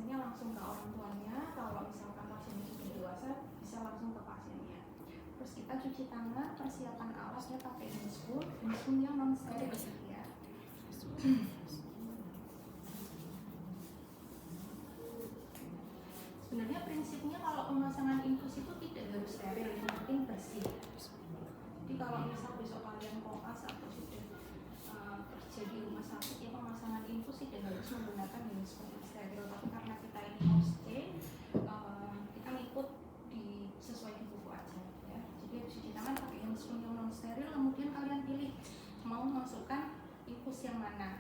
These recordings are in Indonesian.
biasanya langsung ke orang tuanya. Kalau misalkan pasiennya sudah dewasa bisa langsung ke pasiennya. Terus kita cuci tangan, persiapan alasnya pakai handscoon yang non steril ya. Sebenarnya prinsipnya kalau pemasangan infus itu tidak harus steril, yang penting bersih. Jadi kalau misal besok kalian koas atau sudah kerja di rumah sakit, ya pemasangan infus tidak harus menggunakan handscoon yang steril. Tapi karena kita ini OSC, kita ngikut sesuai di buku aja ya. Jadi habis cuci tangan pakai handscoon yang non steril, kemudian kalian pilih mau masukkan infus yang mana.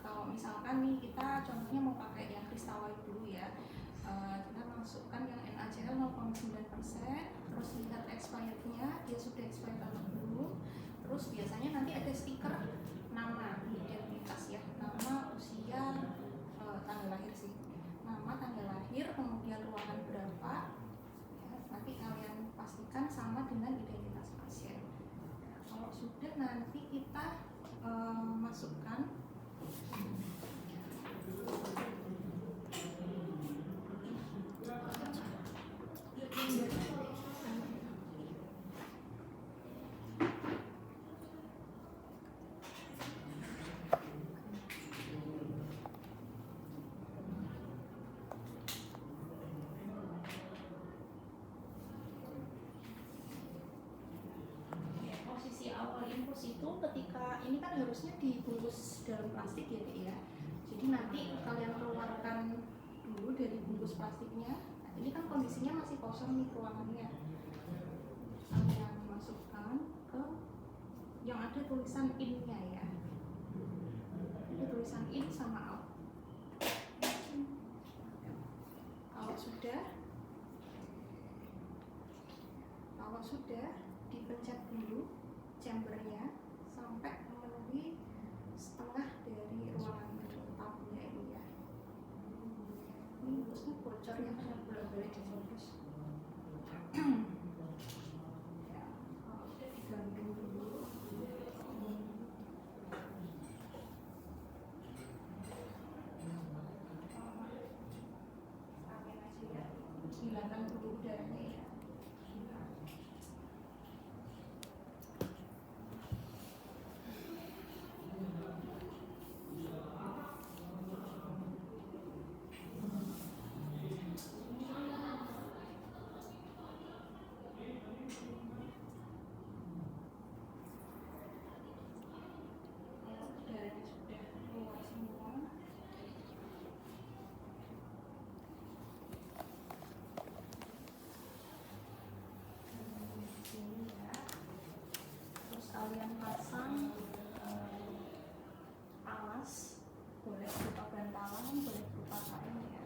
Kalau misalkan nih kita contohnya mau pakai yang crystal white dulu ya, kita masukkan yang NaCl 0,9%, terus lihat expirednya, dia sudah expired atau belum. Terus biasanya nanti ada stiker nama, identitas ya, nama, usia, tanggal lahir sih, nama, tanggal lahir, kemudian ruangan berapa ya, nanti kalian pastikan sama dengan identitas pasien. Nah, kalau sudah nanti kita masukkan itu ketika ini kan harusnya dibungkus dalam plastik ya Dek ya. Jadi nanti kalian keluarkan dulu dari bungkus plastiknya. Nah, ini kan kondisinya masih kosong nih ruangannya. Kalian masukkan ke yang ada tulisan in-nya ya. Ada tulisan in sama out. Kalau sudah dipencet dulu chambernya sampai memenuhi setengah dari ruangan tabungnya ini ya. Ini busnya bocor ya karena bolak-balik dicoblos. Ya, kalau udah digantung dulu. Pakai aja ya. Hilangkan dulu udaranya ya. Kalian pasang alas, boleh berupa bantalan, boleh berupa kain ya.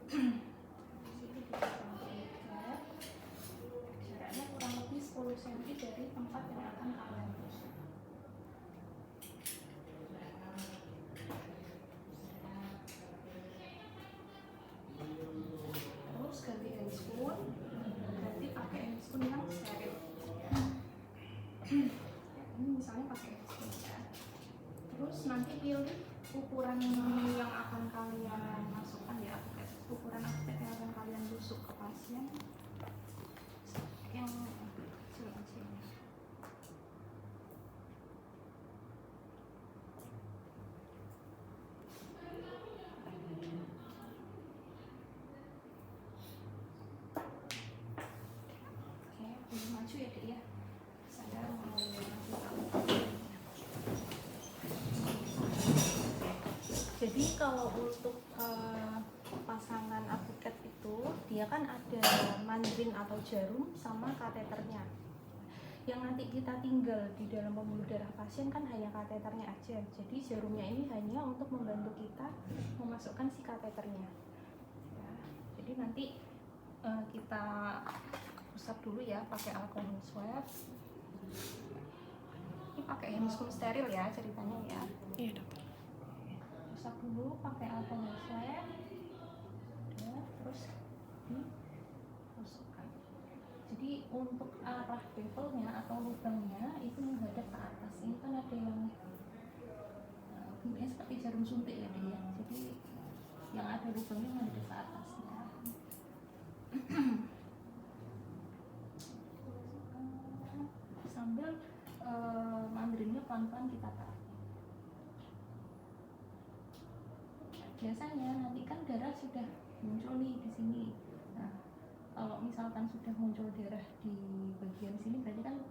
Sini dipasang ikat, jaraknya kurang lebih 10 cm dari tempat yang akan kalian tusuk. Terus ganti handscoon, ganti pakai handscoon yang steril. Ini misalnya pakai handscoon ya. Terus nanti pilih ukuran yang akan kalian masukkan ya, ukuran apotek yang akan kalian tusuk ke pasien yang kecil aja. Oke, belum maju ya Dek ya. Saya mau jadi kalau untuk pasangan apotek itu dia kan ada mandrin atau jarum sama kateternya. Yang nanti kita tinggal di dalam pembuluh darah pasien kan hanya kateternya aja. Jadi jarumnya ini hanya untuk membantu kita memasukkan si kateternya ya. Jadi nanti kita usap dulu ya pakai alkohol swab. Ini pakai handscoon steril ya ceritanya ya. Iya dokter. Usap dulu pakai alkohol swab ya, terus dimasukkan. Jadi untuk arah bevelnya atau lubangnya itu menghadap ke atas. Ini kan ada yang bentuknya seperti jarum suntik ya dia. Jadi yang ada ada lubangnya menghadap ke atasnya. Sambil mandrinnya pelan-pelan kita tarik. Biasanya nanti kan darah sudah muncul nih di sini. Nah, kalau misalkan sudah muncul darah di bagian sini berarti kan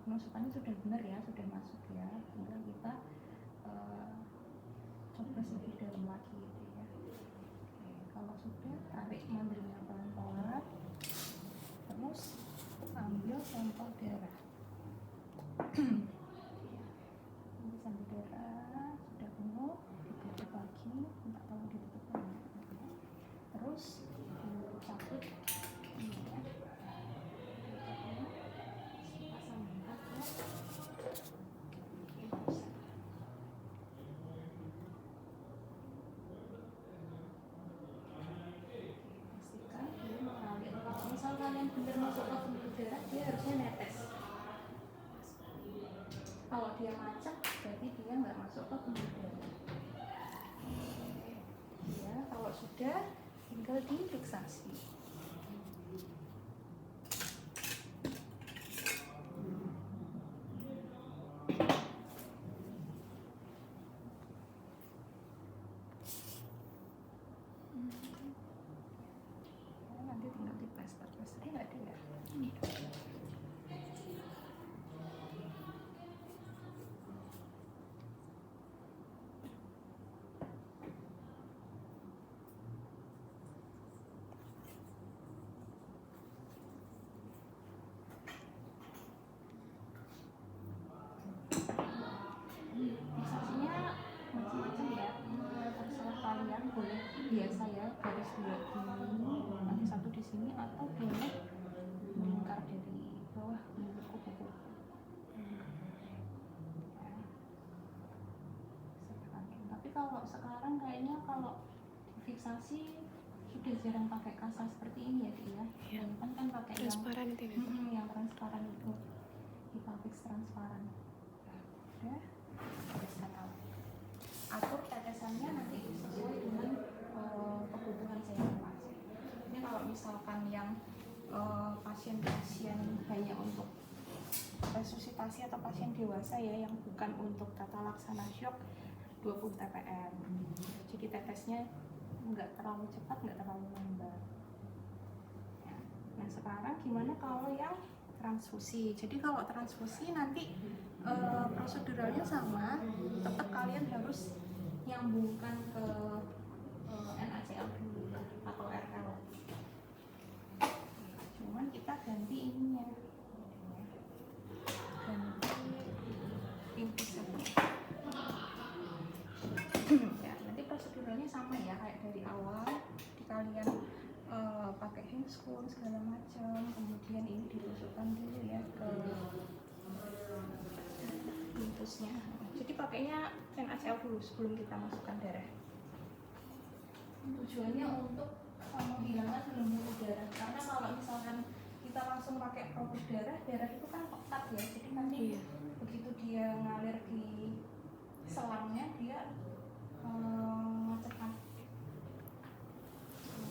penusukannya sudah benar ya, sudah masuk ya. Tinggal kita coblos lebih dalam lagi gitu ya. Oke, kalau sudah tarik mandrilnya pelan-pelan, terus ambil sampel darah. Ini sampel darah sudah penuh, ditutup lagi, minta tolong ditutup lagi. Terus dicabut ini ya. Kita sambungkan ke infusan. Pastikan dia mengalir. Kalau misal kalian benar masuk ke pembuluh darah, dia harusnya netes. Kalau dia macet, berarti dia nggak masuk ke pembuluh darah. Ya, kalau sudah tinggal difiksasi. Ya, nanti tinggal diplaster. Plasternya nggak ada ya? Ini. Fiksasinya macam-macam ya, terserah kalian, boleh biasa ya garis 2 gini, nanti 1 di sini, atau boleh melingkar dari bawah menuju kuku-kuku. Tapi kalau sekarang kayaknya kalau fiksasi sudah jarang pakai kasa seperti ini ya, Dik ya. Iya. Kan pakai Transparan itu ya. yang transparan itu, Hipafix transparan. Udah, teteskan awal. Atur tetesannya nanti sesuai dengan kebutuhan saya pasien. Ini kalau misalkan yang pasien-pasien hanya untuk resusitasi atau pasien dewasa ya, yang bukan untuk tata laksana shock, 20 TPM. Jadi tetesnya nggak terlalu cepat, nggak terlalu lambat. Nah sekarang gimana kalau yang transfusi? Jadi kalau transfusi nanti proseduralnya sama, tetap kalian harus nyambungkan ke NaCl dulu atau RL. Cuman kita ganti ininya, ganti infusannya. Ya, nanti proseduralnya sama ya kayak dari awal. Di kalian pakai handscoon segala macam, kemudian ini ditusukkan dulu ya ke infusnya. Jadi pakainya NaCl dulu sebelum kita masukkan darah. Tujuannya untuk menghilangkan gelembung udara, karena kalau misalkan kita langsung pakai produk darah itu kan pekat ya, jadi nanti begitu dia ngalir di selangnya dia cepat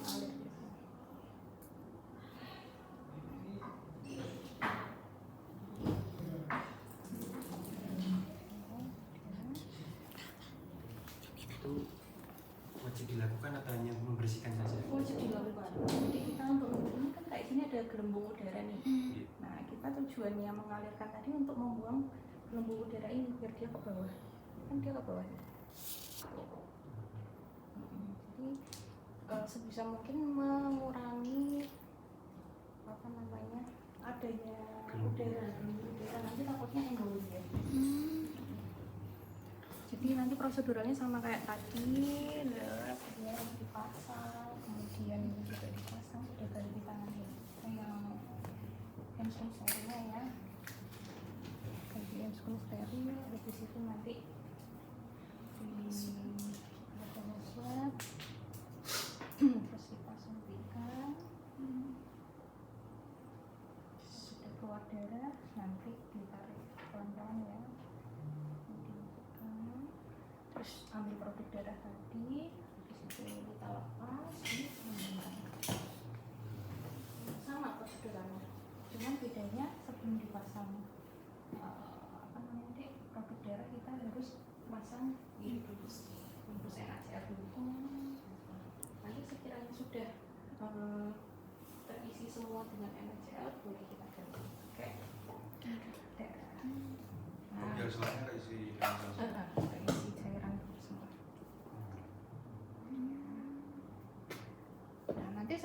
ngalir gitu. Itu wajib dilakukan atau hanya membersihkan saja? Wajib dilakukan. Jadi kita untuk ini kan kayak sini ada gelembung udara nih. Nah kita tujuannya mengalirkan tadi untuk membuang gelembung udara ini biar dia ke bawah. Kan dia ke bawah. Jadi sebisa mungkin mengurangi apa namanya adanya udara nanti takutnya emboli ya. Jadi nanti proseduralnya sama kayak tadi, dia dipasang, kemudian ini juga dipasang, sudah ganti tangan ya. Yang handscoon sterilnya ya, ganti handscoon steril, habis itu nanti di swab, terus disuntikan, sudah keluar darah, nanti ditarik pelan-pelan ya. Terus ambil produk darah tadi, habis itu kita lepas. tetesan ini dulu, bungkus NaCl dulu. Nanti sekiranya sudah terisi semua dengan NaCl, boleh kita ganti pakai darah. Nah, Biar selainnya terisi terisi cairan dulu semua. Nah, nanti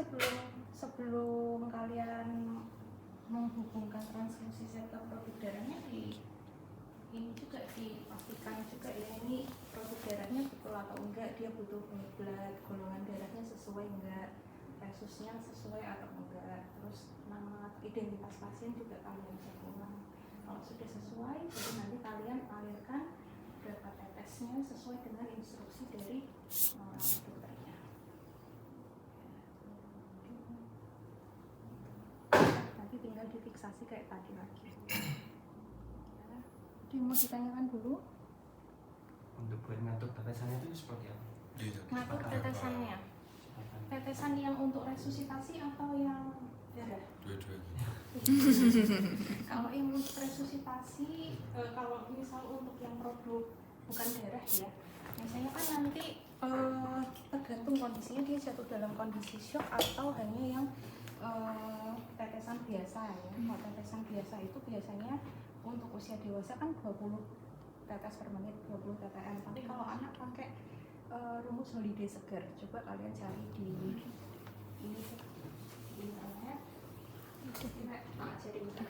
sebelum kalian menghubungkan transfusi sel ke produk darahnya, ini juga dipastikan juga ya, ini produk darahnya betul atau enggak, dia butuh blood, golongan darahnya sesuai enggak, resusnya sesuai atau enggak, terus nama identitas pasien juga kalian cek ulang. Kalau sudah sesuai, jadi nanti kalian alirkan berapa tetesnya sesuai dengan instruksi dari dokternya. Nanti tinggal difiksasi kayak tadi lagi. Jadi mau ditanyakan dulu Untuk buat ngatur tetesannya itu seperti apa? ngatur tetesannya. Tetesan yang untuk resusitasi atau yang darah? dua-duanya. Kalau yang untuk resusitasi, kalau misal untuk yang produk bukan darah ya, biasanya kan nanti tergantung kondisinya, dia jatuh dalam kondisi shock atau hanya yang tetesan biasa ya. Kalau tetesan biasa itu biasanya untuk usia dewasa kan 20 tetes per menit, 20 ttm. Tapi kalau anak pakai rumus holiday segar, coba kalian cari di internet. Jadi kita jadi